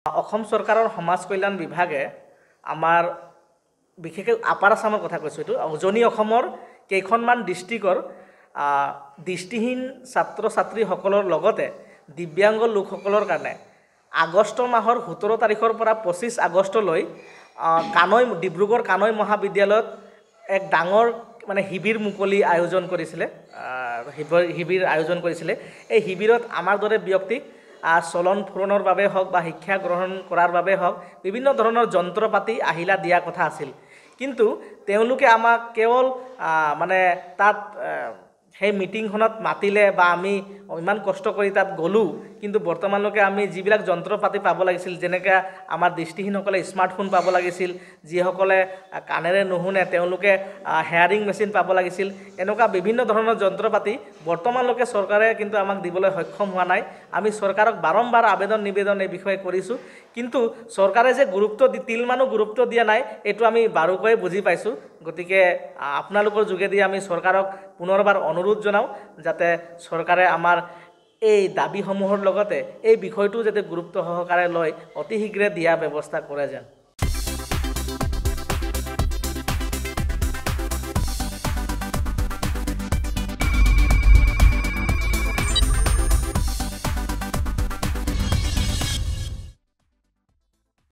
অসম চৰকাৰৰ সমাজ কল্যাণ বিভাগে আমাৰ বিশেষকৈ আপাৰ আছামৰ কথা কৈছোঁ, এইটো উজনি অসমৰ কেইখনমান ডিষ্ট্ৰিক্টৰ দৃষ্টিহীন ছাত্ৰ ছাত্ৰীসকলৰ লগতে দিব্যাংগ লোকসকলৰ কাৰণে আগষ্ট মাহৰ 17 তাৰিখৰ পৰা 25 আগষ্টলৈ ডিব্ৰুগড় কানৈ মহাবিদ্যালয়ত এক ডাঙৰ মানে শিবিৰ মুকলি আয়োজন কৰিছিলে। শিবিৰ আয়োজন কৰিছিলে। এই শিবিৰত আমাৰ দৰে ব্যক্তিক চলন ফুৰণৰ বাবে হওক বা শিক্ষা গ্ৰহণ কৰাৰ বাবে হওক বিভিন্ন ধৰণৰ যন্ত্ৰ পাতি আহিলা দিয়া কথা আছিল, কিন্তু তেওঁলোকে আমাক কেৱল মানে তাত সেই মিটিংখনত মাতিলে বা আমি ইমান কষ্ট কৰি তাত গ'লোঁ, কিন্তু বৰ্তমানলৈকে আমি যিবিলাক যন্ত্ৰ পাতি পাব লাগিছিল, যেনেকৈ আমাৰ দৃষ্টিহীনসকলে স্মাৰ্টফোন পাব লাগিছিল, যিসকলে কাণেৰে নুশুনে তেওঁলোকে হেয়াৰিং মেচিন পাব লাগিছিল, এনেকুৱা বিভিন্ন ধৰণৰ যন্ত্ৰ পাতি বৰ্তমানলৈকে চৰকাৰে কিন্তু আমাক দিবলৈ সক্ষম হোৱা নাই। আমি চৰকাৰক বাৰম্বাৰ নিবেদন এই বিষয়ে কৰিছোঁ, কিন্তু চৰকাৰে যে তিলমানো গুৰুত্ব দিয়া নাই এইটো আমি বাৰুকৈ বুজি পাইছোঁ। গতিকে আপোনালোকৰ যোগেদি আমি চৰকাৰক পুনৰবাৰ অনুৰোধ জনাওঁ যাতে চৰকাৰে আমাৰ এই দাবীসমূহৰ লগতে এই বিষয়টো যাতে গুৰুত্ব সহকাৰে লৈ অতি শীঘ্ৰে দিয়া ব্যৱস্থা কৰে যেন।